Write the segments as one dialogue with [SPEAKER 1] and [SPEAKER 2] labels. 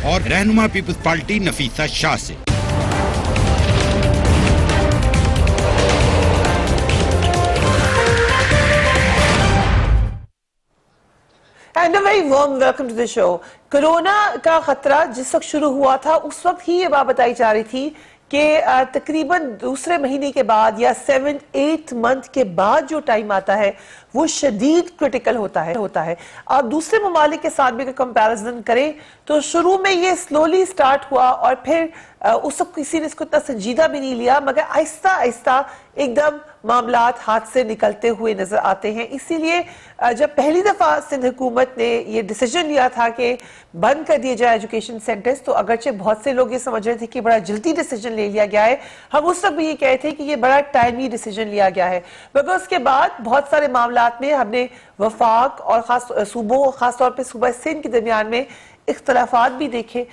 [SPEAKER 1] और रहनुमा peoples party Nafisa Shah से।
[SPEAKER 2] And a very warm welcome to the show. Corona का खतरा जिस वक्त शुरू हुआ था उस वक्त ही ये बात बताई जा रही थी कि तकरीबन दूसरे महीने के बाद या 7-8 मंथ के बाद जो टाइम आता है वो शदीद क्रिटिकल होता है। आप दूसरे ममालिक के साथ भी अगर कंपैरिजन करें तो शुरू में ये स्लोली स्टार्ट हुआ और फिर उस वक्त किसी ने इसको इतना संजीदा भी नहीं लिया, मगर आहिस्ता आहिस्ता एकदम मामलात हाथ से निकलते हुए नजर आते हैं। इसीलिए जब पहली दफा सिंध हुकूमत ने ये डिसीजन लिया था कि बंद कर दिए जाए एजुकेशन सेंटर्स, तो अगरचे बहुत से लोग ये समझ रहे थे कि बड़ा जल्दी डिसीजन ले लिया गया है, हम उस वक्त भी ये कहे थे कि ये बड़ा टाइमी डिसीजन लिया गया है। मगर उसके बाद बहुत सारे मामलात में हमने वफाक और खास सूबों, खासतौर पर सूबा सिंध के दरमियान में इख्तलाफात भी देखे,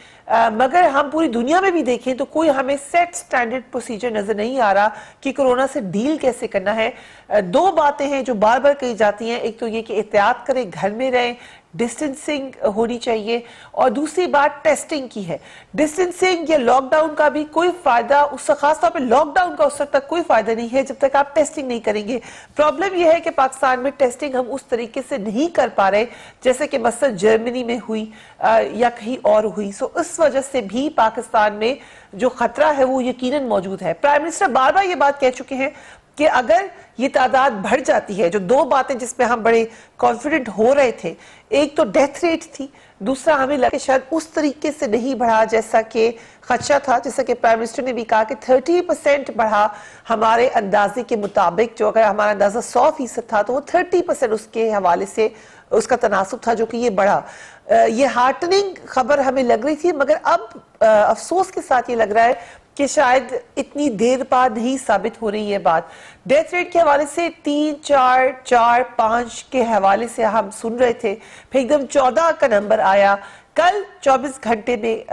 [SPEAKER 2] मगर हम पूरी दुनिया में भी देखें तो कोई हमें सेट स्टैंडर्ड प्रोसीजर नजर नहीं आ रहा कि कोरोना से डील कैसे करना है। दो बातें हैं जो बार बार कही जाती हैं, एक तो ये कि एहतियात करें, घर में रहें, डिस्टेंसिंग होनी चाहिए, और दूसरी बात टेस्टिंग की है। डिस्टेंसिंग या लॉकडाउन का भी कोई फायदा, उसका खासतौर पर लॉकडाउन का उस वक्त तक कोई फायदा नहीं है जब तक आप टेस्टिंग नहीं करेंगे। प्रॉब्लम यह है कि पाकिस्तान में टेस्टिंग हम उस तरीके से नहीं कर पा रहे जैसे कि मसलन जर्मनी में हुई या कहीं और हुई। सो इस वजह से भी पाकिस्तान में जो खतरा है वो यकीनन मौजूद है। प्राइम मिनिस्टर बार बार ये बात कह चुके हैं कि अगर ये तादाद बढ़ जाती है, जो दो बातें जिसपे हम बड़े कॉन्फिडेंट हो रहे थे, एक तो डेथ रेट थी, दूसरा हमें लगा शायद उस तरीके से नहीं बढ़ा जैसा कि खदशा था। जैसा कि प्राइम मिनिस्टर ने भी कहा कि 30% बढ़ा हमारे अंदाजे के मुताबिक। जो अगर हमारा अंदाजा 100% था तो वो 30% उसके हवाले से उसका तनासुब था, जो कि ये बढ़ा। ये हार्टनिंग खबर हमें लग रही थी, मगर अब अफसोस के साथ ये लग रहा है कि शायद इतनी देर बाद नहीं साबित हो रही है बात। डेथ रेट के हवाले से 3, 4, 4, 5 के हवाले से हम सुन रहे थे, फिर एकदम 14 का नंबर आया। कल 24 घंटे में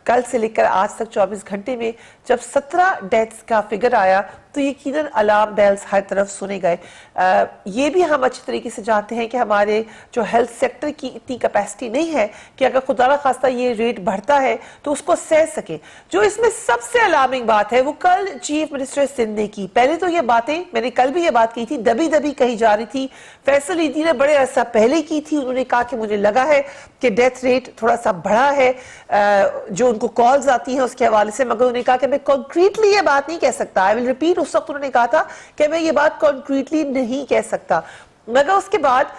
[SPEAKER 2] कल से लेकर आज तक 24 घंटे में जब 17 डेथ्स का फिगर आया तो यकीनन अलार्म बेल्स हर तरफ सुने गए। ये भी हम अच्छी तरीके से जानते हैं कि हमारे जो हेल्थ सेक्टर की इतनी कैपेसिटी नहीं है कि अगर खुदा न खास्ता ये रेट बढ़ता है तो उसको सह सके। जो इसमें सबसे अलार्मिंग बात है वो कल चीफ मिनिस्टर सिंध ने की। पहले तो ये बातें, मैंने कल भी ये बात की थी, दबी दबी कही जा रही थी। फैसल ईदी ने बड़े अरसा पहले की थी, उन्होंने कहा कि मुझे लगा है कि डेथ रेट थोड़ा सा बढ़ा है, जो उनको कॉल्स आती हैं उसके हवाले से, मगर उन्होंने कहा कि मैं कॉन्क्रीटली ये बात नहीं कह सकता। आई विल रिपीट, उस वक्त उन्होंने कहा था कि मैं ये बात कॉन्क्रीटली नहीं कह सकता। मगर उसके बाद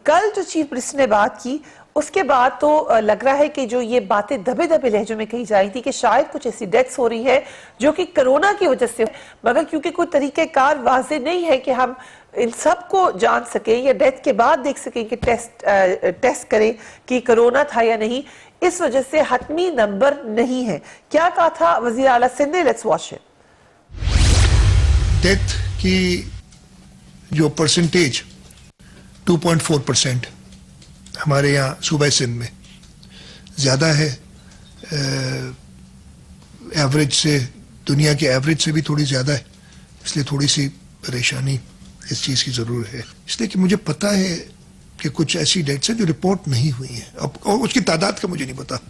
[SPEAKER 2] कल जो चीफ मिनिस्टर ने बात की उसके बाद तो लग रहा है कि जो ये बातें दबे दबे लहजों में कही जा रही थी कि शायद कुछ ऐसी डेथ्स हो रही है जो कि कोरोना की वजह से, मगर क्योंकि कोई तरीकेकार वाज़ेह नहीं है कि हम इन सब को जान सकें या डेथ के बाद देख सकें कि टेस्ट करें कि कोरोना था या नहीं, इस वजह से हतमी नंबर नहीं है। क्या कहा था वजीर आला सिंध ने? Let's watch it.
[SPEAKER 3] डेथ की जो परसेंटेज 2.4% हमारे यहाँ सूबा सिंध में ज़्यादा है, एवरेज से, दुनिया के एवरेज से भी थोड़ी ज़्यादा है, इसलिए थोड़ी सी परेशानी इस चीज़ की ज़रूर है। इसलिए कि मुझे पता है कि कुछ ऐसी डेट्स हैं जो रिपोर्ट नहीं हुई हैं, अब उसकी तादाद का मुझे नहीं पता।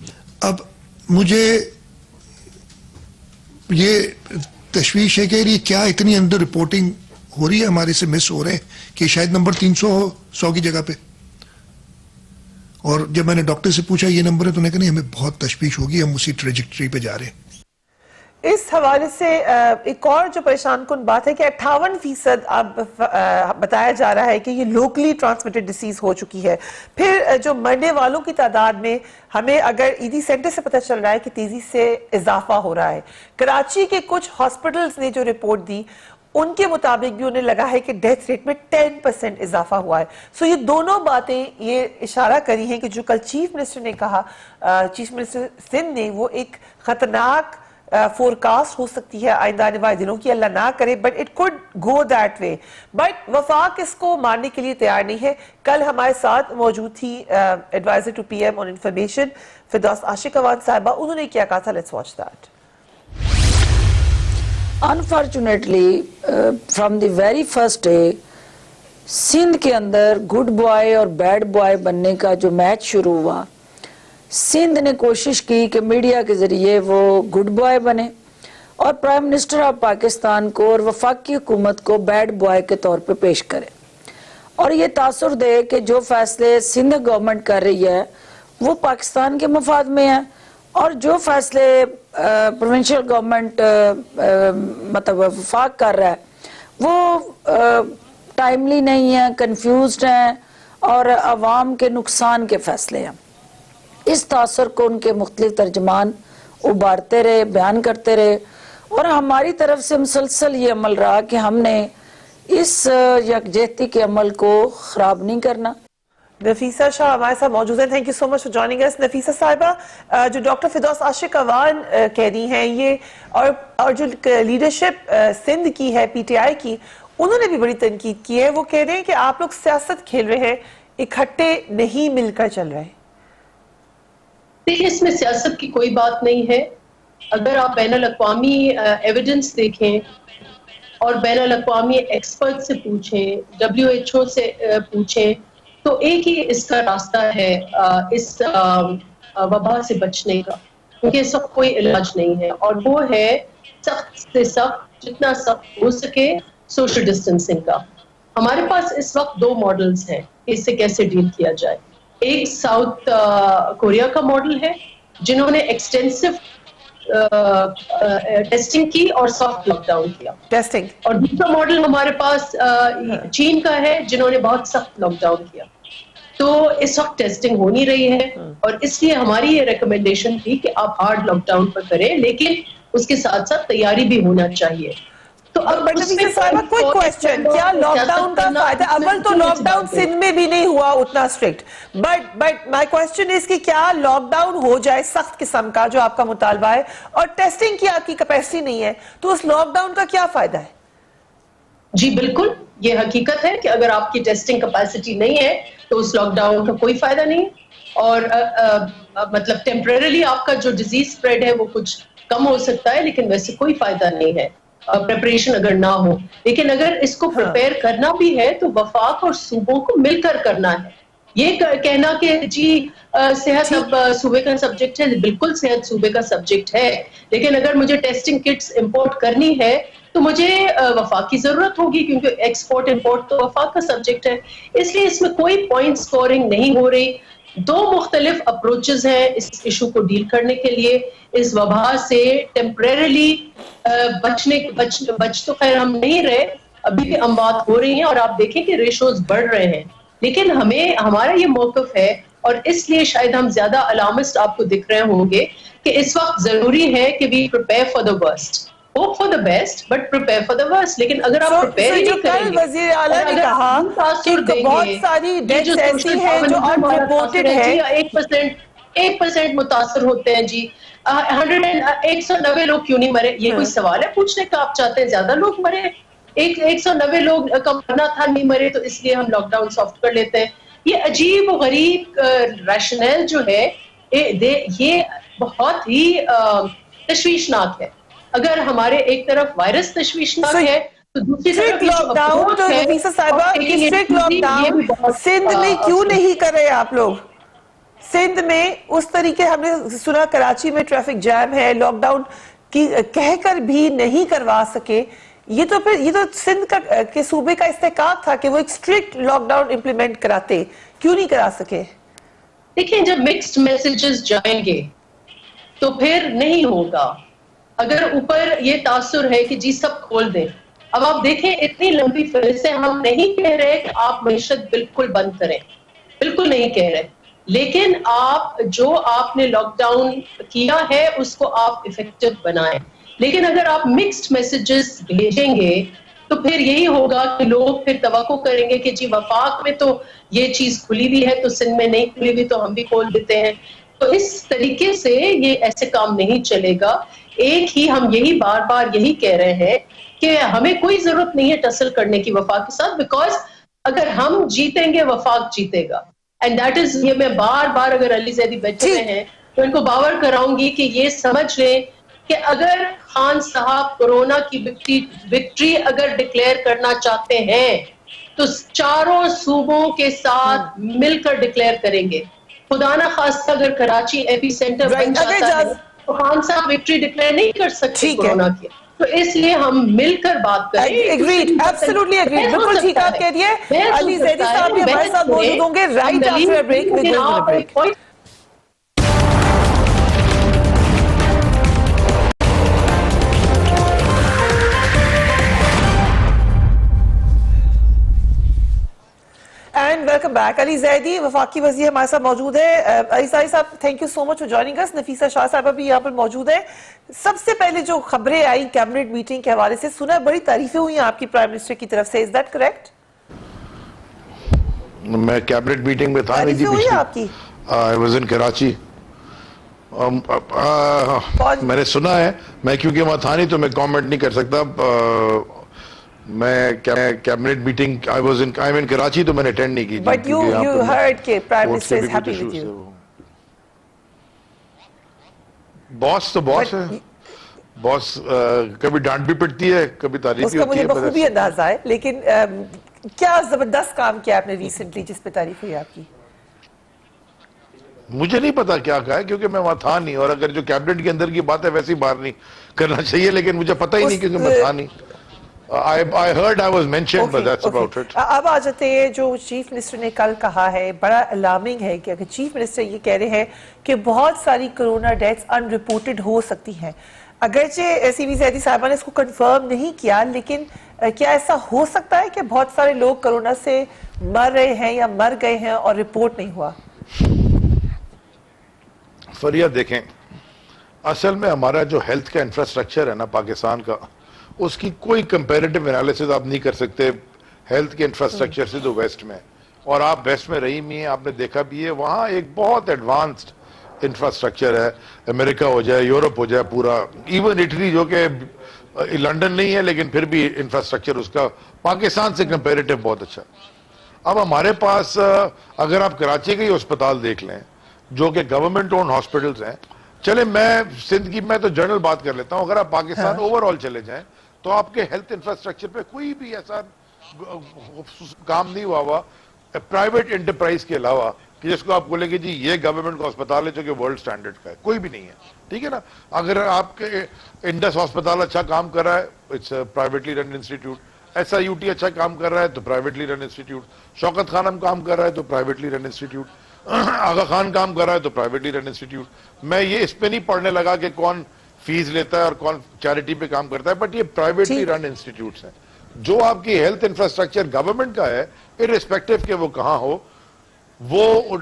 [SPEAKER 3] अब मुझे ये तशवीश है कि ये क्या इतनी अंडर रिपोर्टिंग हो रही है, हमारे से मिस हो रहे हैं कि शायद नंबर 300 हो 100 की जगह पे। और जब मैंने डॉक्टर से पूछा ये नंबर है तो उन्होंने कहा नहीं, हमें बहुत तशवीश होगी, हम उसी ट्रेजेक्टरी पे जा रहे हैं।
[SPEAKER 2] इस हवाले से एक और जो परेशान कुन बात है कि 58% अब बताया जा रहा है कि ये लोकली ट्रांसमिटेड डिसीज हो चुकी है। फिर जो मरने वालों की तादाद में हमें अगर ईदी सेंटर से पता चल रहा है कि तेजी से इजाफा हो रहा है। कराची के कुछ हॉस्पिटल्स ने जो रिपोर्ट दी उनके मुताबिक भी उन्हें लगा है कि डेथ रेट में 10% इजाफा हुआ है। सो ये दोनों बातें ये इशारा करी हैं कि जो कल चीफ मिनिस्टर ने कहा, चीफ मिनिस्टर सिंध ने, वो एक खतरनाक फोरकास्ट हो सकती है आइंदा आने वाले दिनों की, अल्लाह ना करे, but it could go that way. But वफाक इसको मानने के लिए तैयार नहीं है। कल हमारे साथ मौजूद थी adviser to PM on information Firdous Ashiq Awan Sahiba, उन्होंने क्या कहा था, let's watch that.
[SPEAKER 4] Unfortunately from the very first day Sindh के अंदर गुड बॉय और बैड बॉय बनने का जो मैच शुरू हुआ, सिंध ने कोशिश की कि मीडिया के जरिए वो गुड बॉय बने और प्राइम मिनिस्टर ऑफ पाकिस्तान को और वफाकी हुकूमत को बैड बॉय के तौर पे पेश करे और ये तासुर दे कि जो फैसले सिंध गवर्नमेंट कर रही है वो पाकिस्तान के मफाद में है और जो फैसले प्रोविंशियल गवर्नमेंट मतलब वफाक कर रहा है वो टाइमली नहीं है, कंफ्यूज्ड हैं और अवाम के नुकसान के फैसले हैं। इस तासुर को उनके मुख्तलिफ तर्जमान उबारते रहे, बयान करते रहे और हमारी तरफ से मुसलसल ये अमल रहा कि हमने इस यकजहती के अमल को खराब नहीं करना।
[SPEAKER 2] नफीसा शाह हमारे साथ मौजूद हैं। Thank you so much for joining us. Nafisa साहिबा, जो डॉक्टर फिरदौस आशिक अवान कह रही हैं ये और जो लीडरशिप सिंध की है पीटीआई की, उन्होंने भी बड़ी तनकीद की है। वो कह रहे हैं कि आप लोग सियासत खेल रहे हैं, इकट्ठे नहीं मिलकर चल रहे।
[SPEAKER 5] देखिए, इसमें सियासत की कोई बात नहीं है। अगर आप बैनुल-अक़वामी एविडेंस देखें और बैनुल-अक़वामी एक्सपर्ट से पूछें, WHO से पूछें, तो एक ही इसका रास्ता है इस वबा से बचने का, क्योंकि इसका कोई इलाज नहीं है और वो है सख्त से सख्त, जितना सख्त हो सके सोशल डिस्टेंसिंग का। हमारे पास इस वक्त दो मॉडल्स हैं इससे कैसे डील किया जाए। एक साउथ कोरिया का मॉडल है जिन्होंने एक्सटेंसिव टेस्टिंग की और सॉफ्ट लॉकडाउन किया टेस्टिंग, और दूसरा मॉडल हमारे पास चीन का है जिन्होंने बहुत सख्त लॉकडाउन किया। तो इस वक्त टेस्टिंग हो नहीं रही है और इसलिए हमारी ये रिकमेंडेशन थी कि आप हार्ड लॉकडाउन पर करें, लेकिन उसके साथ साथ तैयारी भी होना चाहिए। तो अब
[SPEAKER 2] कोई क्वेश्चन, क्या लॉकडाउन का फायदा? अव्वल तो लॉकडाउन सिंध में भी नहीं हुआ उतना strict, but my question is कि क्या लॉकडाउन हो जाए सख्त किस्म का जो आपका मुतालबा है और टेस्टिंग की आपकी कैपेसिटी नहीं है, तो उस लॉकडाउन का क्या फायदा है?
[SPEAKER 5] जी बिल्कुल, ये हकीकत है कि अगर आपकी टेस्टिंग कैपेसिटी नहीं है तो उस लॉकडाउन का कोई फायदा नहीं और मतलब टेम्परेरीली आपका जो डिजीज स्प्रेड है वो कुछ कम हो सकता है, लेकिन वैसे कोई फायदा नहीं है प्रिपरेशन अगर ना हो। लेकिन अगर इसको प्रिपेयर करना भी है तो वफाक और सूबों को मिलकर करना है। ये कहना कि जी सेहत अब सूबे का सब्जेक्ट है, बिल्कुल सेहत सूबे का सब्जेक्ट है, लेकिन अगर मुझे टेस्टिंग किट्स इंपोर्ट करनी है तो मुझे वफाक की जरूरत होगी, क्योंकि एक्सपोर्ट इंपोर्ट तो वफाक का सब्जेक्ट है। इसलिए इसमें कोई पॉइंट स्कोरिंग नहीं हो रही। दो मुख्तलिफ अप्रोचेस हैं इस इशू को डील करने के लिए। इस वबा से टेम्परेरीली बच तो खैर हम नहीं रहे, अभी भी अमवात हो रही हैं और आप देखें कि रेशोज बढ़ रहे हैं, लेकिन हमारा ये मौक़िफ़ है और इसलिए शायद हम ज्यादा अलार्मिस्ट आपको दिख रहे होंगे कि इस वक्त जरूरी है कि we prepare for the worst, hope for the best but prepare for the worst. लेकिन अगर आप प्रिपेयर नहीं करेंगे,
[SPEAKER 2] वज़ीर आला ने कहा कि बहुत सारी डेथ्स ऐसी हैं जो अनरिपोर्टेड है,
[SPEAKER 5] 1% मुतासर होते हैं जी। 190 लोग क्यों नहीं मरे, ये कोई सवाल है पूछने का? आप चाहते हैं ज्यादा लोग मरे? 190 लोग का मरना था, नहीं मरे, तो इसलिए हम लॉकडाउन सॉफ्ट कर लेते हैं। ये अजीब और गरीब रैशनल जो है ये बहुत ही तशवीशनाक है। अगर हमारे एक तरफ वायरस तशवीशनाक है तो दूसरी तरफ
[SPEAKER 2] लॉकडाउन, तो नफीसा साहिबा स्ट्रिक्ट लॉकडाउन सिंध में क्यों नहीं कर रहे आप लोग? सिंध में उस तरीके, हमने सुना कराची में ट्रैफिक जैम है, लॉकडाउन की कहकर भी नहीं करवा सके। ये तो सिंध के सूबे का इस्तेकाक था कि वो एक स्ट्रिक्ट लॉकडाउन इंप्लीमेंट कराते, क्यों नहीं करा सके?
[SPEAKER 5] देखिए, जब मिक्स्ड मैसेजेस जाएंगे तो फिर नहीं होगा। अगर ऊपर ये तासुर है कि जी सब खोल दें, अब आप देखें इतनी लंबी फहरिस्त, हम नहीं कह रहे कि आप मईशत बिल्कुल बंद करें, बिल्कुल नहीं कह रहे, लेकिन आप जो आपने लॉकडाउन किया है उसको आप इफेक्टिव बनाएं। लेकिन अगर आप मिक्स्ड मैसेजेस भेजेंगे तो फिर यही होगा कि लोग फिर तवक्को करेंगे कि जी वफाक में तो ये चीज खुली हुई है तो सिंध में नहीं खुली हुई तो हम भी खोल देते हैं। तो इस तरीके से ये ऐसे काम नहीं चलेगा। एक ही हम यही बार बार यही कह रहे हैं कि हमें कोई जरूरत नहीं है टसल करने की वफाक के साथ, बिकॉज अगर हम जीतेंगे वफाक जीतेगा, एंड दैट इज, ये मैं बार बार, अगर अली जैदी बैठे हुए हैं तो इनको बावर कराऊंगी कि ये समझ लें कि अगर खान साहब कोरोना की विक्ट्री अगर डिक्लेयर करना चाहते हैं तो चारों सूबों के साथ मिलकर डिक्लेयर करेंगे, खुदा ना खास्ता अगर कराची एपी सेंटर बन
[SPEAKER 2] Right, अगर
[SPEAKER 5] जाता है
[SPEAKER 2] इजाज़त-
[SPEAKER 5] तो खान साहब विक्ट्री डिक्लेयर नहीं कर सकते
[SPEAKER 2] ठीक है।
[SPEAKER 5] कोरोना की। तो इसलिए हम मिलकर बात करें।
[SPEAKER 2] Agreed, absolutely agreed. बिल्कुल ठीक आप कह दिए। अली जैदी साहब भी हमारे साथ मौजूद होंगे right after a break. We're going on a break. And welcome back. Ali Zaidi वफाकी वज़ीर हमारे साथ मौजूद है। अली जैदी साहब, thank you so much for joining us. Nafisa Shah साहब भी यहाँ पर मौजूद है। सबसे पहले जो खबरें आई कैबिनेट मीटिंग के हवाले से, सुना बड़ी तारीफें हुई आपकी प्राइम मिनिस्टर की तरफ से, इज दैट करेक्ट?
[SPEAKER 6] मैं कैबिनेट मीटिंग में था नहीं जी,
[SPEAKER 2] हुई आपकी?
[SPEAKER 6] I was in Karachi. मैंने सुना है, मैं क्योंकि वहां था नहीं तो मैं कमेंट नहीं कर सकता। मैं कैबिनेट मीटिंग आई एम इन कराची तो मैंने अटेंड नहीं की।
[SPEAKER 2] बट यू हर्ड के prime minister is happy with you.
[SPEAKER 6] Boss तो बॉस है, बॉस कभी डांट भी पड़ती है, कभी तारीफ भी
[SPEAKER 2] उसका
[SPEAKER 6] होती है।
[SPEAKER 2] मुझे बखूबी अंदाजा है, लेकिन क्या जबरदस्त काम किया आपने रिसेंटली जिस पे तारीफ हुई आपकी?
[SPEAKER 6] मुझे नहीं पता क्या कहा है क्योंकि मैं वहां था नहीं, और अगर जो कैबिनेट के अंदर की बात है वैसी बाहर नहीं करना चाहिए, लेकिन मुझे पता ही नहीं क्योंकि मैं था नहीं। I heard I was mentioned, but that's about it.
[SPEAKER 2] अब आ जाते हैं जो चीफ मिनिस्टर ने कल कहा है, बड़ा अलार्मिंग है कि अगर चीफ मिनिस्टर ये कह रहे हैं कि बहुत सारी कोरोना डेथ्स अनरिपोर्टेड हो सकती हैं। अगरचे सीवी जैदी साहबा ने इसको कंफर्म नहीं किया, लेकिन क्या ऐसा हो सकता है कि बहुत सारे लोग कोरोना से मर रहे हैं या मर गए हैं और रिपोर्ट नहीं हुआ?
[SPEAKER 6] फरिया देखें, असल में हमारा जो हेल्थ का इंफ्रास्ट्रक्चर है ना पाकिस्तान का, उसकी कोई कंपैरेटिव एनालिसिस आप नहीं कर सकते हेल्थ के इंफ्रास्ट्रक्चर से जो वेस्ट में, और आप वेस्ट में रही भी हैं, आपने देखा भी है, वहाँ एक बहुत एडवांस्ड इंफ्रास्ट्रक्चर है। अमेरिका हो जाए, यूरोप हो जाए, पूरा इवन इटली जो कि लंदन नहीं है लेकिन फिर भी इंफ्रास्ट्रक्चर उसका पाकिस्तान से कंपैरेटिव बहुत अच्छा। अब हमारे पास अगर आप कराची के ही अस्पताल देख लें जो कि गवर्नमेंट ओन हॉस्पिटल्स हैं, चले मैं सिंध की मैं तो जनरल बात कर लेता हूं, अगर आप पाकिस्तान ओवरऑल चले जाएं तो आपके हेल्थ इंफ्रास्ट्रक्चर पे कोई भी ऐसा काम नहीं हुआ प्राइवेट एंटरप्राइज के अलावा कि जिसको आप बोलेंगे जी ये गवर्नमेंट का अस्पताल है जो कि वर्ल्ड स्टैंडर्ड का है, कोई भी नहीं है। ठीक है ना, अगर आपके इंडस अस्पताल अच्छा काम कर रहा है, it's privately run institute, SIUT अच्छा काम कर रहा है तो privately run institute, Shaukat Khanum काम कर रहा है तो privately run institute, Aga Khan काम कर रहा है तो प्राइवेटली रन इंस्टीट्यूट। मैं ये इस पे नहीं पढ़ने लगा कि कौन फीस लेता है और कौन चैरिटी पे काम करता है, बट ये प्राइवेटली रन इंस्टीट्यूट्स हैं। जो आपकी हेल्थ इंफ्रास्ट्रक्चर गवर्नमेंट का है, इररिस्पेक्टिव के वो कहां हो, वो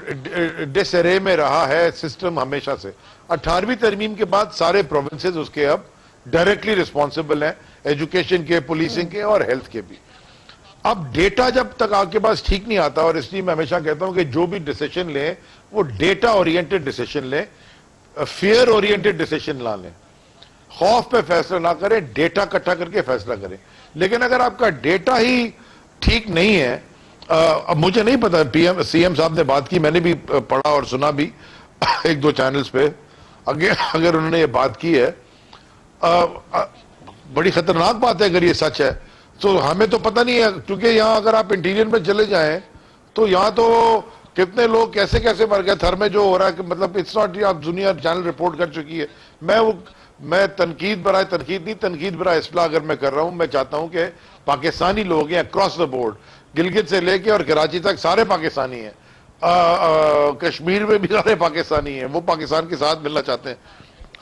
[SPEAKER 6] डिसअरे में रहा है सिस्टम हमेशा से। 18वीं तरमीम के बाद सारे प्रोविंसेस उसके अब डायरेक्टली रिस्पॉन्सिबल हैं, एजुकेशन के, पुलिसिंग के और हेल्थ के भी। अब डेटा जब तक आपके पास ठीक नहीं आता, और इसलिए मैं हमेशा कहता हूं कि जो भी डिसीजन लें वो डेटा ओरिएंटेड डिसीजन लें, फेयर ओरिएंटेड डिसीजन ना लें, खौफ पे फैसला ना करें, डेटा इकट्ठा करके फैसला करें। लेकिन अगर आपका डेटा ही ठीक नहीं है, अब मुझे नहीं पता, CM साहब ने बात की, मैंने भी पढ़ा और सुना भी एक दो चैनल्स पे, अगर उन्होंने ये बात की है, बड़ी खतरनाक बात है अगर ये सच है तो। हमें तो पता नहीं है क्योंकि यहाँ अगर आप इंटीरियर में चले जाएं तो यहाँ तो कितने लोग कैसे कैसे मर गए, थर में जो हो रहा है, मतलब इट्स नॉट, आप दुनिया चैनल रिपोर्ट कर चुकी है। मैं तनकीद बराए तनकीद नहीं, तनकीद बराए इस्लाह अगर मैं कर रहा हूं, मैं चाहता हूं कि पाकिस्तानी लोग हैं अक्रॉस द बोर्ड, गिलगित से लेके और कराची तक सारे पाकिस्तानी हैं, कश्मीर में भी सारे पाकिस्तानी हैं, वो पाकिस्तान के साथ मिलना चाहते हैं।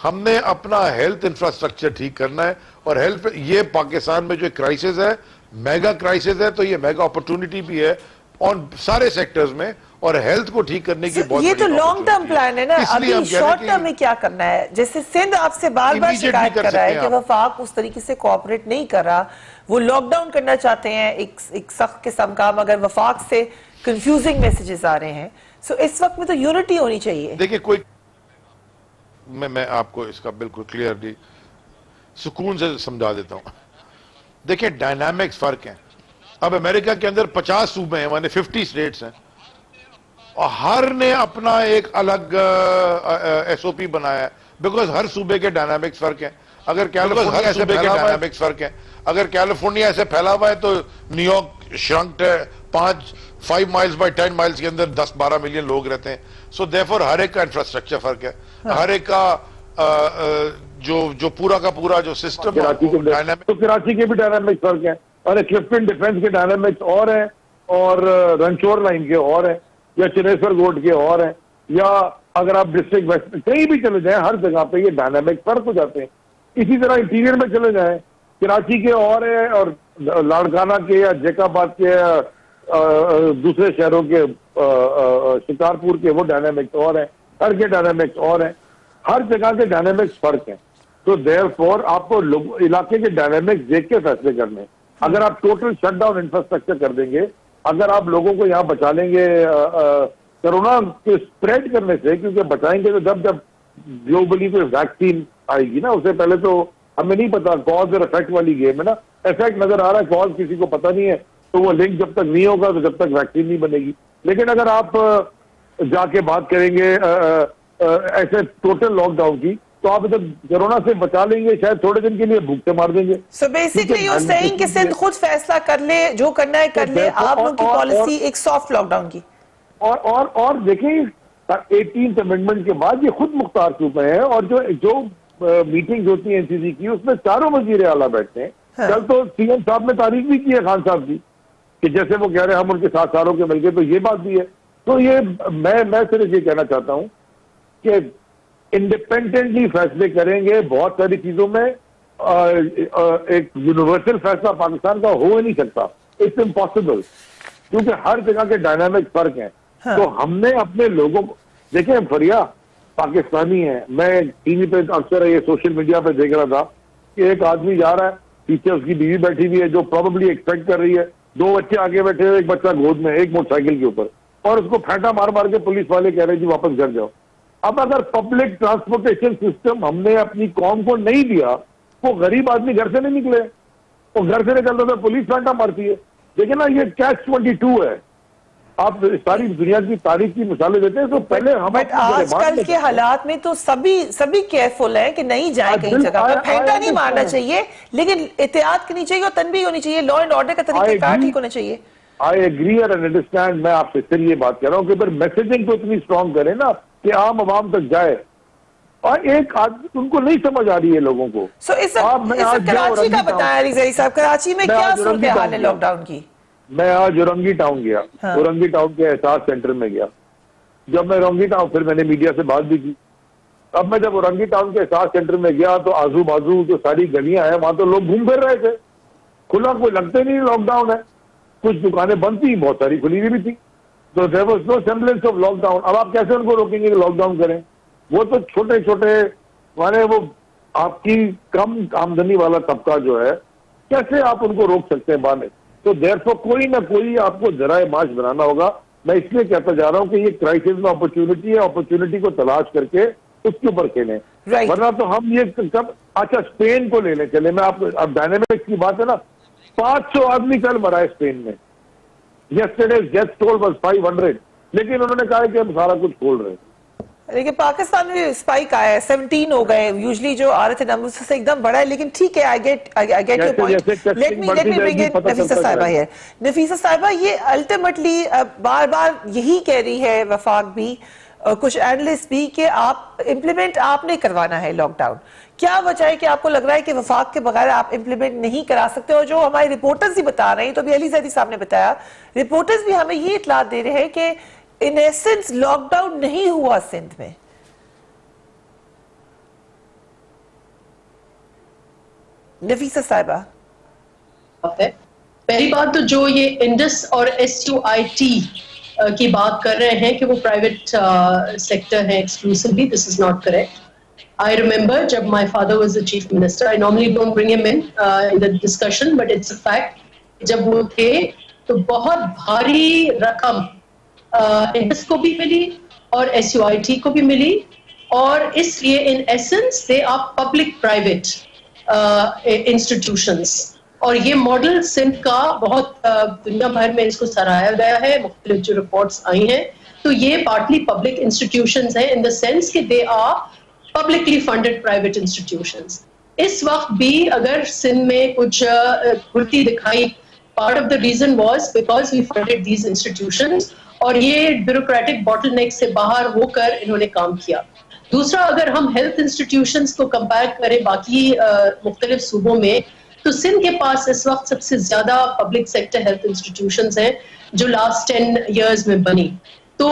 [SPEAKER 6] हमने अपना हेल्थ इंफ्रास्ट्रक्चर ठीक करना है, और हेल्थ ये पाकिस्तान में जो क्राइसिस है मेगा क्राइसिस है, तो ये मेगा अपॉर्चुनिटी भी है और सारे सेक्टर्स में, और हेल्थ को ठीक करने की बहुत
[SPEAKER 2] ये तो लॉन्ग टर्म प्लान है ना। अभी शॉर्ट टर्म में क्या करना है? जैसे सिंध आपसे बार बार शिकायत कर रहा है कि वफाक उस तरीके से कोऑपरेट नहीं कर रहा, वो लॉकडाउन करना चाहते हैं, एक सख्त किस्म का, मगर वफाक से कंफ्यूजिंग मैसेजेस आ रहे हैं। सो इस वक्त में तो यूनिटी होनी चाहिए।
[SPEAKER 6] देखिए कोई, मैं आपको इसका बिल्कुल क्लियरली सुकून से समझा देता हूं। देखिए डायनामिक्स फर्क है। अब अमेरिका के अंदर 50 सूबे हैं, माने 50 स्टेट्स हैं, और हर ने अपना एक अलग SOP बनाया है, बिकॉज हर सूबे के डायनामिक्स फर्क हैं। अगर कैलिफोर्निया सूबे के डायनामिक्स फर्क हैं, अगर कैलिफोर्निया ऐसे फैला हुआ है तो न्यूयॉर्क श्रंक्ड है, 5 माइल्स बाय 10 माइल्स के अंदर 10-12 मिलियन लोग रहते हैं। सो देयरफॉर हर एक का इंफ्रास्ट्रक्चर फर्क है, हर एक का जो पूरा का पूरा जो सिस्टम है,
[SPEAKER 7] तो कराची के भी डायनामिक्स फर्क है, और क्लिफ्टन डिफेंस के डायनामिक्स और है, और रंचोर लाइन के और है, या चिनेसर रोड के और है, या अगर आप डिस्ट्रिक्ट वेस्ट कहीं भी चले जाएं, हर जगह पे ये डायनामिक्स फर्क हो जाते हैं। इसी तरह इंटीरियर में चले जाएं, कराची के और है, और लाड़काना के या जैकाबाद के या दूसरे शहरों के शिकारपुर के वो डायनामिक्स और है, हर के डायनामिक्स और है, हर जगह के डायनामिक्स फर्क है। तो देयरफॉर आपको इलाके के डायनामिक्स देख के फैसले करने। अगर आप टोटल शटडाउन इंफ्रास्ट्रक्चर कर देंगे, अगर आप लोगों को यहाँ बचा लेंगे कोरोना के स्प्रेड करने से, क्योंकि बचाएंगे तो जब ग्लोबली कोई वैक्सीन आएगी ना, उससे पहले तो हमें नहीं पता, कॉज और इफेक्ट वाली गेम है ना, इफेक्ट नजर आ रहा है, कॉज किसी को पता नहीं है, तो वो लिंक जब तक नहीं होगा तो जब तक वैक्सीन नहीं बनेगी। लेकिन अगर आप जाके बात करेंगे ऐसे टोटल लॉकडाउन की, तो आप जब कोरोना से बचा लेंगे, शायद थोड़े दिन के लिए भूखे मार देंगे।
[SPEAKER 2] सो बेसिकली यू सेइंग कि सिंध खुद फैसला कर ले, जो करना है कर ले, आप लोगों की पॉलिसी एक सॉफ्ट लॉकडाउन की।
[SPEAKER 7] और देखें 18th अमेंडमेंट के बाद ये खुद मुख्तार सूबे हैं, और जो मीटिंग्स होती है एनसीसी की, उसमें चारों वजीर आला बैठते हैं।
[SPEAKER 2] हाँ।
[SPEAKER 7] कल तो सीएम साहब ने तारीफ भी की है खान साहब की, कि जैसे वो कह रहे हैं हम उनके साथ सारों के मिलकर, तो ये बात भी है। तो ये मैं सिर्फ ये कहना चाहता हूं कि इंडिपेंडेंटली फैसले करेंगे बहुत सारी चीजों में। एक यूनिवर्सल फैसला पाकिस्तान का हो ही नहीं सकता, इट्स इम्पॉसिबल, क्योंकि हर जगह के डायनामिक फर्क हैं।
[SPEAKER 2] हाँ।
[SPEAKER 7] तो हमने अपने लोगों को, देखें फरिया पाकिस्तानी है, मैं टीवी पे अक्सर ये सोशल मीडिया पे देख रहा था कि एक आदमी जा रहा है, पीछे उसकी बीवी बैठी हुई है जो प्रोबेबली एक्सपेक्ट कर रही है, 2 बच्चे आगे बैठे हुए, एक बच्चा गोद में, एक मोटरसाइकिल के ऊपर, और उसको फेंटा मार मार के पुलिस वाले कह रहे हैं जी वापस घर जाओ। अब अगर पब्लिक ट्रांसपोर्टेशन सिस्टम हमने अपनी कौम को नहीं दिया, वो गरीब आदमी घर से नहीं निकले, वो घर से निकलता तो पुलिस फेंटा मारती है। देखिए ना, ये catch-22 है। आप सारी दुनिया की तारीख की मिसालें देते हैं, तो पहले हम
[SPEAKER 2] आजकल के हालात में तो सभी केयरफुल हैं कि नहीं जाए कहीं जगह पर, फेंटा नहीं मारना चाहिए, लेकिन एहतियात करनी चाहिए और तनबीह होनी चाहिए, लॉ एंड ऑर्डर का तरीका ठीक होना चाहिए।
[SPEAKER 7] आई एग्री और अंडरस्टैंड। मैं आपसे फिर ये बात कर रहा हूँ कि फिर मैसेजिंग को इतनी स्ट्रॉन्ग करें ना कि आम आवाम तक जाए, और एक उनको नहीं समझ आ रही है लोगों को।
[SPEAKER 2] सो इस कराची का बताया रिजवी साहब, कराची में क्या सूरत हाल है लॉकडाउन की?
[SPEAKER 7] मैं आज औरंगी टाउन गया।
[SPEAKER 2] हाँ।
[SPEAKER 7] औरंगी टाउन के एहसास सेंटर में गया। जब मैं औरंगी टाउन, फिर मैंने मीडिया से बात भी की। अब मैं जब औरंगी टाउन के एहसास सेंटर में गया तो आजू बाजू जो सारी गलियां हैं वहां तो लोग घूम फिर रहे थे, खुला कोई लगते नहीं लॉकडाउन है। कुछ दुकानें बंद थी, बहुत सारी खुली हुई भी थी, तो there was no semblance of lockdown. अब आप कैसे उनको रोकेंगे कि लॉकडाउन करें? वो तो छोटे छोटे माने वो आपकी कम आमदनी वाला तबका जो है, कैसे आप उनको रोक सकते हैं बाहर? तो देयरफॉर कोई ना कोई आपको जराए माश बनाना होगा। मैं इसलिए कहता जा रहा हूं कि ये क्राइसिस में अपॉर्चुनिटी है, अपॉर्चुनिटी को तलाश करके उसके ऊपर खेलें। वरना तो हम ये कब, अच्छा स्पेन को ले लें, चले मैं आपको, अब डायनेमिक्स की बात है ना, 500 आदमी कल मरा है स्पेन में। यस्टरडे डेथ टोल वाज 500, लेकिन उन्होंने कहा कि हम सारा कुछ खोल रहे हैं।
[SPEAKER 2] लेकिन पाकिस्तान में स्पाइक आया है, 17 हो गए, यूजुअली जो आ रहे थे नंबर से एकदम बड़ा है, लेकिन ठीक है, I get your point. Let me bring in Nafisa साहिबा हियर। नफीसा साहिबा, ये अल्टीमेटली बार बार यही कह रही है वफाक भी, कुछ एनालिस्ट भी, कि आप इम्प्लीमेंट आपने करवाना है लॉकडाउन। क्या वजह है कि आपको लग रहा है कि वफाक के बगैर आप इम्प्लीमेंट नहीं करा सकते? और जो हमारे रिपोर्टर्स ही बता रहे हैं, तो अभी अली जैदी साहब ने बताया, रिपोर्टर्स भी हमें ये इतला दे रहे हैं कि इन एसेंस लॉकडाउन नहीं हुआ सिंध में। नफीसा साहिबा,
[SPEAKER 5] पहली बात तो जो ये इंडस और SUIT की बात कर रहे हैं कि वो प्राइवेट सेक्टर है exclusively, this is not correct. I remember जब my father was the chief minister, I normally don't bring him in the discussion, but it's a fact, जब वो थे तो बहुत भारी रकम इंडस को भी मिली और SUIT को भी मिली, और इसलिए in essence they are public private institutions. और ये मॉडल सिंध का बहुत दुनिया भर में इसको सराहा गया है, मुख्तलिफ जो रिपोर्ट्स आई हैं, तो ये पार्टली पब्लिक इंस्टीट्यूशंस हैं इन द सेंस कि they are publicly funded private institutions. इस वक्त भी अगर सिंध में कुछ घुलती दिखाई, part of the reason was because we funded these institutions, और ये ब्यूरोक्रेटिक बॉटलनेक से बाहर होकर इन्होंने काम किया। दूसरा, अगर हम हेल्थ इंस्टीट्यूशंस को कंपेयर करें बाकी मुख्तलिफ सूबों में, तो सिंध के पास इस वक्त सबसे ज्यादा पब्लिक सेक्टर हेल्थ इंस्टीट्यूशंस हैं जो लास्ट 10 इयर्स में बनी। तो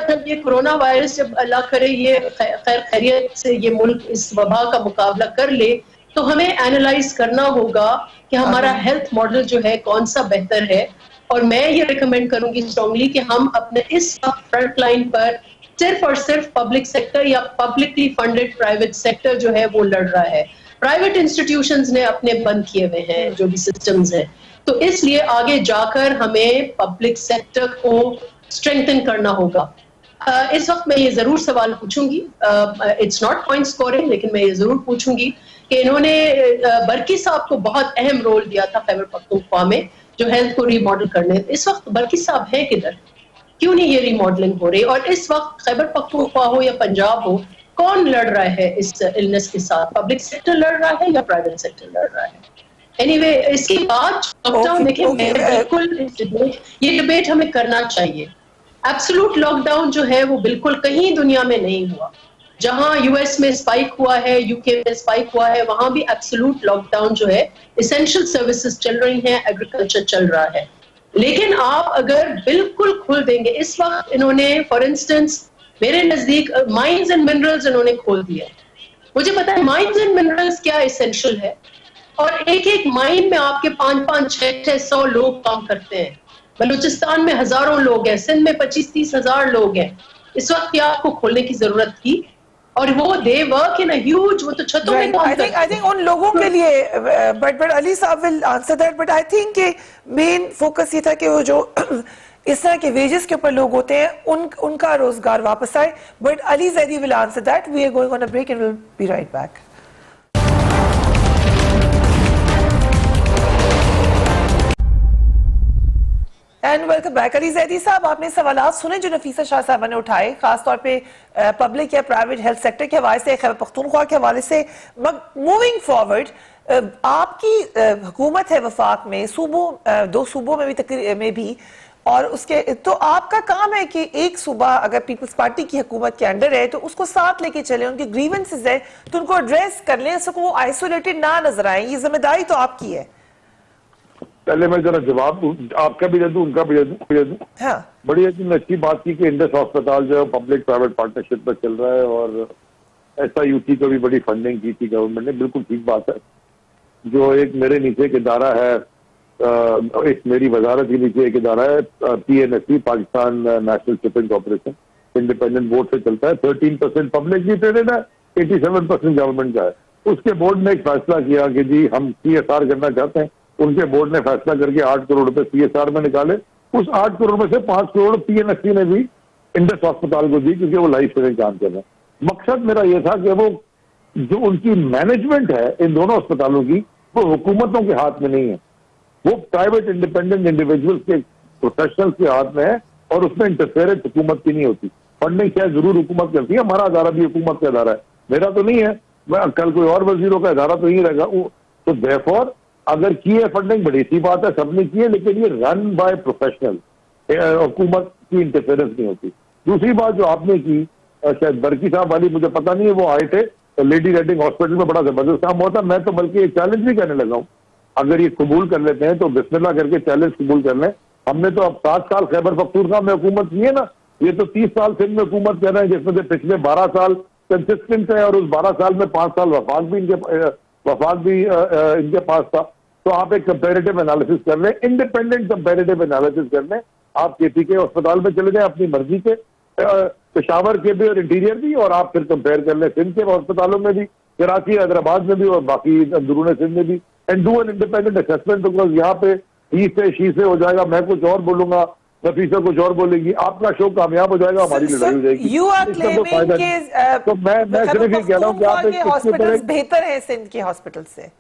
[SPEAKER 5] जब ये कोरोना वायरस, जब अल्लाह करे ये खैर खैरियत से ये मुल्क इस वबा का मुकाबला कर ले, तो हमें एनालाइज करना होगा कि हमारा हेल्थ मॉडल जो है कौन सा बेहतर है। और मैं ये रिकमेंड करूंगी स्ट्रांगली कि हम अपने इस फ्रंट लाइन पर सिर्फ और सिर्फ पब्लिक सेक्टर या पब्लिकली फंडेड प्राइवेट सेक्टर जो है वो लड़ रहा है। प्राइवेट इंस्टीट्यूशंस ने अपने बंद किए हुए हैं जो भी सिस्टम्स हैं, तो इसलिए आगे जाकर हमें पब्लिक सेक्टर को स्ट्रेंथन करना होगा। इस वक्त मैं ये जरूर सवाल पूछूंगी, इट्स नॉट पॉइंट स्कोरिंग, लेकिन मैं ये जरूर पूछूंगी कि इन्होंने बरकी साहब को बहुत अहम रोल दिया था खैबर पख्तूनख्वा में जो हेल्थ को रीमॉडल करने। इस वक्त बरकी साहब है किधर? क्यों नहीं ये रीमॉडलिंग हो रही? और इस वक्त खैबर पख्तूनख्वा हो या पंजाब हो, कौन लड़ रहा है इस इलनेस के साथ? पब्लिक सेक्टर लड़ रहा है या प्राइवेट सेक्टर लड़ रहा है? एनीवे, इसके बाद लॉकडाउन, देखिए बिल्कुल ये डिबेट हमें करना चाहिए। एब्सोल्यूट लॉकडाउन जो है वो बिल्कुल कहीं दुनिया में नहीं हुआ। जहां यूएस में स्पाइक हुआ है, यूके में स्पाइक हुआ है, वहां भी एब्सोल्यूट लॉकडाउन जो है, एसेंशियल सर्विसेज चल रही हैं, एग्रीकल्चर चल रहा है। लेकिन आप अगर बिल्कुल खुल देंगे, इस वक्त इन्होंने फॉर इंस्टेंस मेरे नजदीक माइंस एंड मिनरल्स इन्होंने खोल दिए। मुझे पता है माइंस एंड मिनरल्स क्या एसेंशियल है, और एक एक माइन में आपके 5-5, 600 लोग काम करते हैं। बलूचिस्तान में हजारों लोग हैं, सिंध में 25-30 हजार लोग हैं। इस वक्त क्या आपको खोलने की जरूरत थी? और वो they work in a huge, वो तो छतों में काम करते हैं।
[SPEAKER 2] I think उन लोगों के लिए, but अली साहब will answer that, but I think कि मेन फोकस ये था कि वो जो इस तरह के वेजेस के ऊपर लोग होते हैं उनका रोजगार वापस आए। But Ali Zaidi will answer that. We are going on a break and we'll be right back. And welcome back. Ali Zaidi साहब, आपने सवालात सुने जो नफीसा शाह साहब ने उठाए, खासतौर पे पब्लिक या प्राइवेट हेल्थ सेक्टर के हवाले से, खैबर पख्तूनख्वा के हवाले से। मूविंग फॉरवर्ड, आपकी हुकूमत है वफाक में, सूबों 2 सूबों में भी और उसके, तो आपका काम है कि एक सूबा अगर पीपल्स पार्टी की हुकूमत के अंडर है तो उसको साथ लेके चले, उनके ग्रीवेंसेस है तो उनको एड्रेस कर लें, उसको आइसोलेटेड ना नजर आए। ये जिम्मेदारी तो आपकी है।
[SPEAKER 7] पहले मैं जरा जवाब आपका भी दे दूं, उनका भी दे दूं।
[SPEAKER 2] हाँ,
[SPEAKER 7] बड़ी अच्छी बात की कि इंडस हॉस्पिटल जो है पब्लिक प्राइवेट पार्टनरशिप पर चल रहा है, और SIUT को भी बड़ी फंडिंग की थी गवर्नमेंट ने, बिल्कुल ठीक बात है। जो एक मेरे नीचे एक इदारा है, एक मेरी वजारत के नीचे एक इदारा है, PNSC, Pakistan national shipping corporation, independent board से चलता है। 13% पब्लिकली ट्रेडेड है, 87% गवर्नमेंट का है। उसके बोर्ड ने एक फैसला किया कि जी हम CSR करना चाहते हैं। उनके बोर्ड ने फैसला करके 8 करोड़ रुपए CSR में निकाले। उस 8 करोड़ में से 5 करोड़ PNSC ने भी इंडस हॉस्पिटल को दी, क्योंकि वो लाइफ सेविंग काम कर रहे हैं। मकसद मेरा यह था कि वो जो उनकी मैनेजमेंट है इन दोनों अस्पतालों की, वो हुकूमतों के हाथ में नहीं है, वो प्राइवेट इंडिपेंडेंट इंडिविजुअल्स के, प्रोफेशनल्स के हाथ में है, और उसमें इंटरफेरेंस हुकूमत की नहीं होती। फंडिंग शायद जरूर हुकूमत करती है, हमारा अदारा भी हुकूमत का अदारा है, मेरा तो नहीं है, मैं कल कोई और वजीरों का अदारा तो नहीं रहेगा। तो देयरफॉर अगर की है फंडिंग, बड़ी सी बात है, सबने की है, लेकिन ये रन बाय प्रोफेशनल, हुकूमत की इंटरफेरेंस नहीं होती। दूसरी बात जो आपने की, शायद बरकी साहब वाली, मुझे पता नहीं है, वो आए थे तो लेडी रेडिंग हॉस्पिटल में बड़ा जबरदस्त काम होता। मैं तो बल्कि एक चैलेंज भी करने लगा हूँ, अगर ये कबूल कर लेते हैं तो बिस्मिल्लाह करके चैलेंज कबूल कर लें। हमने तो अब 7 साल खैबर पख्तूनख्वा में हुकूमत की है ना, ये तो 30 साल सिंध में हुकूमत कर रहे हैं, जिसमें से पिछले 12 साल कंसिस्टेंट है, और उस 12 साल में 5 साल वफाक भी इनके पास था। तो आप एक कंपैरेटिव एनालिसिस कर लें, इंडिपेंडेंट कंपैरेटिव एनालिसिस कर लें। आप KPK अस्पताल में चले जाएं अपनी मर्जी के, पेशावर के भी और इंटीरियर भी, और आप फिर कंपेयर कर लें सिंध के अस्पतालों में भी, कराची हैदराबाद में भी, और बाकी अंदरून सिंध में भी, and do an independent assessment. Because यहाँ पे ही से शी से हो जाएगा, मैं कुछ और बोलूंगा, नफीसा कुछ और बोलेगी, आपका शो कामयाब हो जाएगा, हमारी लड़ाई हो जाएगी।
[SPEAKER 2] तो मैं सिर्फ ये कह रहा हूँ कि आप एक हॉस्पिटल बेहतर है सिंध के हॉस्पिटल से।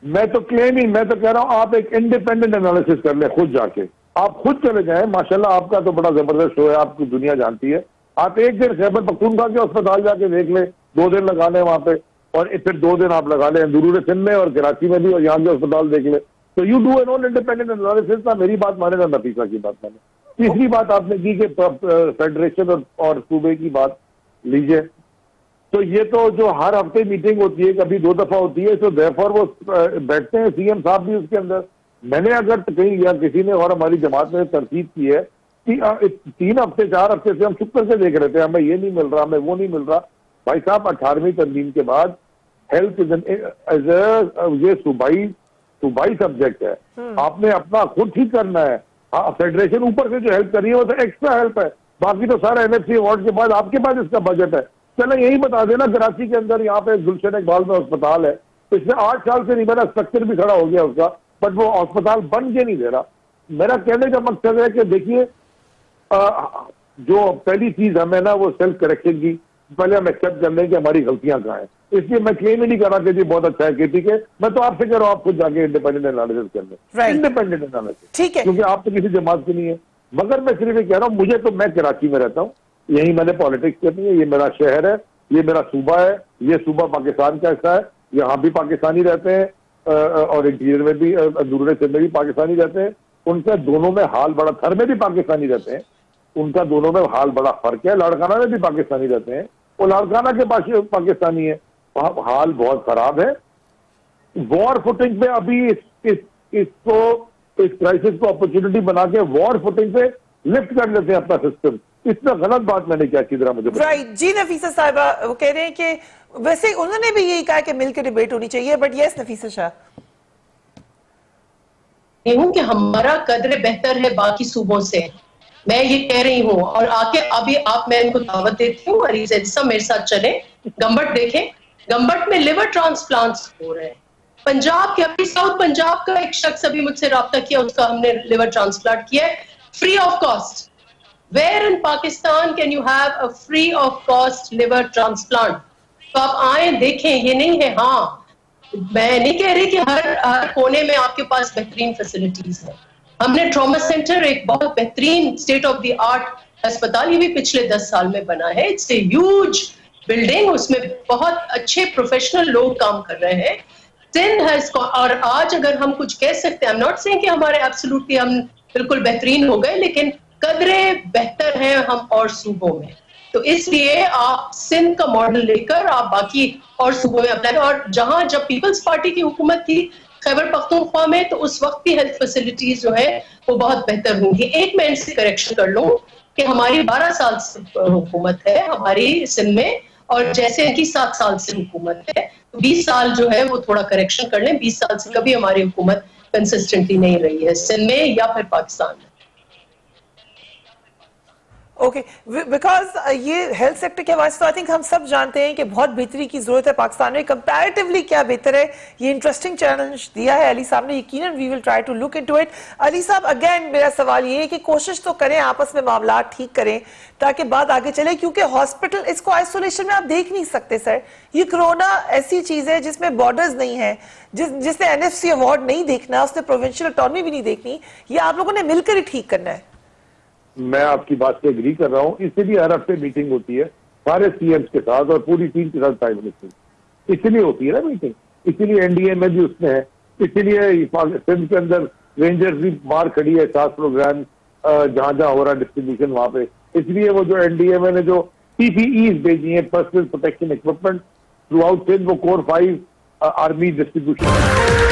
[SPEAKER 7] मैं तो कह रहा हूँ आप एक इंडिपेंडेंट एनालिसिस कर ले, खुद जाके आप खुद चले जाएं। माशाल्लाह आपका तो बड़ा जबरदस्त शो है, आपकी दुनिया जानती है। आप एक दिन खैबर पख्तूनख्वा के अस्पताल जाके देख ले, 2 दिन लगा लें वहां पे, और फिर 2 दिन आप लगा लें अंदरून सिंध में और कराची में भी, और यहाँ के अस्पताल देख ले। तो you do an on independent analysis. ना मेरी बात माने ना नफीसा की बात माने। तीसरी बात आपने की कि फेडरेशन और सूबे की बात लीजिए, तो ये तो जो हर हफ्ते मीटिंग होती है, कभी 2 दफा होती है, तो देयरफॉर वो बैठते हैं, सीएम साहब भी उसके अंदर। मैंने अगर कहीं या किसी ने और हमारी जमात में तरतीब की है कि 3 हफ्ते 4 हफ्ते से हम चुप करके देख रहे थे, हमें ये नहीं मिल रहा, हमें वो नहीं मिल रहा। भाई साहब 18वीं तरमीम के बाद हेल्थ ये सूबाई सब्जेक्ट है, आपने अपना खुद ठीक करना है। हाँ, फेडरेशन ऊपर से जो हेल्प कर रही है वो तो एक्स्ट्रा हेल्प है, बाकी तो सारा एनएफसी अवार्ड के बाद आपके पास इसका बजट है। चले यही बता देना, कराची के अंदर यहाँ पे गुलशन इकबाल में अस्पताल है, पिछले 8 साल से नहीं बना, स्ट्रक्चर भी खड़ा हो गया उसका, बट वो अस्पताल बन के नहीं दे रहा। मेरा कहने का मकसद है कि देखिए, जो पहली चीज हमें ना वो सेल्फ करेक्शन की, पहले हम एक्सेप्ट कर लें कि हमारी गलतियां कहाँ हैं। इसलिए मैं क्लेम ही नहीं कर रहा कि जी बहुत अच्छा है केटी के, मैं तो आपसे कह रहा हूँ आप खुद जाके इंडिपेंडेंट एनालिसिस कर लें, इंडिपेंडेंट एनालिसिस,
[SPEAKER 2] ठीक है,
[SPEAKER 7] क्योंकि आप तो किसी जमात की नहीं है। मगर मैं सिर्फ ये कह रहा हूँ, मुझे तो, मैं कराची में रहता हूँ, यही मैंने पॉलिटिक्स करनी है, ये मेरा शहर है, ये मेरा सूबा है, ये सूबा पाकिस्तान का हिस्सा है, यहाँ भी पाकिस्तानी रहते हैं और इंटीरियर में भी, अंदरूनी सिंध में भी पाकिस्तानी रहते हैं। उनका दोनों में हाल बड़ा, थर में भी पाकिस्तानी रहते हैं, उनका दोनों में हाल बड़ा फर्क है। लाड़काना में भी पाकिस्तानी रहते हैं, वो लाड़काना के पास पाकिस्तानी है, हाल बहुत खराब है। वॉर फुटिंग पे अभी इसको, इस क्राइसिस को अपॉर्चुनिटी बना के वॉर फुटिंग पे लिफ्ट कर लेते हैं अपना सिस्टम। इतना गलत बात मैंने क्या की, जरा मुझे
[SPEAKER 2] राइट जी। नफीसा साहिबा वो कह रहे हैं कि वैसे उन्होंने भी यही कहा कि मिलकर डिबेट होनी चाहिए, बट यस नफीसा शाह,
[SPEAKER 5] ये हूं कि हमारा कदर बेहतर है बाकी सूबों से, मैं ये कह रही हूँ। और आके अभी मैं इनको दावत देती हूँ, मरीज सब मेरे साथ चले, गंबट देखें, गंबट में लिवर ट्रांसप्लांट्स हो रहे हैं। पंजाब के, अभी साउथ पंजाब का एक शख्स अभी मुझसे राब्ता किया, उसका हमने लिवर ट्रांसप्लांट किया है free of cost. Where in Pakistan can you have a free of cost liver transplant? तो आप आए देखें, ये नहीं है। हाँ, मैं नहीं कह रही कि हर कोने में आपके पास बेहतरीन फैसिलिटीज है। हमने ट्रॉमा सेंटर, एक बहुत बेहतरीन स्टेट ऑफ द आर्ट अस्पताल, ये भी पिछले 10 साल में बना है। इट्स ए ह्यूज बिल्डिंग, उसमें बहुत अच्छे प्रोफेशनल लोग काम कर रहे हैं। सिंध हैज, और आज अगर हम कुछ कह सकते हैं, आई एम नॉट सेइंग कि हमारे एब्सोल्युटली हम बिल्कुल बेहतरीन हो गए, लेकिन कदरे बेहतर हैं हम और सूबों में। तो इसलिए आप सिंध का मॉडल लेकर आप बाकी और सूबों में अप्लाई। और जहां जब पीपल्स पार्टी की हुकूमत थी खैबर पख्तूनख्वा में, तो उस वक्त की हेल्थ फैसिलिटीज जो है वो बहुत बेहतर होंगी। एक मैं इनसे करेक्शन कर लूं कि हमारी 12 साल से हुकूमत है हमारी सिंध में, और जैसे इनकी 7 साल से हुकूमत है, तो 20 साल जो है वो थोड़ा करेक्शन कर लें। 20 साल से कभी हमारी हुकूमत कंसिस्टेंटली नहीं रही है सिंध में या फिर पाकिस्तान में।
[SPEAKER 2] ओके, बिकॉज ये हेल्थ सेक्टर के हवाले से तो आई थिंक हम सब जानते हैं कि बहुत बेहतरी की जरूरत है पाकिस्तान में। कंपैरेटिवली क्या बेहतर है, ये इंटरेस्टिंग चैलेंज दिया है अली साहब ने, यकीनन we will try to look into it. Ali sahab, again मेरा सवाल ये है कि कोशिश तो करें, आपस में मामला ठीक करें ताकि बात आगे चले, क्योंकि हॉस्पिटल, इसको आइसोलेशन में आप देख नहीं सकते सर। ये कोरोना ऐसी चीज है जिसमें बॉर्डर्स नहीं है, जिसने एनएफसी अवार्ड नहीं देखना, उसने प्रोविंशियल ऑटोनॉमी भी नहीं देखनी, ये आप लोगों ने मिलकर ही ठीक करना है।
[SPEAKER 7] मैं आपकी बात से एग्री कर रहा हूँ। इसलिए हर हफ्ते मीटिंग होती है सारे सीएम्स के साथ और पूरी टीम के साथ प्राइम मिनिस्टर, इसलिए होती है ना मीटिंग, इसीलिए एनडीए में भी उसमें है, इसीलिए सिंध के अंदर रेंजर्स भी बाहर खड़ी है, 7 प्रोग्राम जहां जहां हो रहा है डिस्ट्रीब्यूशन वहां पे। इसलिए वो जो एनडीए में ने जो पीपीईज भेजी है, personal protection equipment, throughout Sindh, वो कोर 5 आर्मी डिस्ट्रीब्यूशन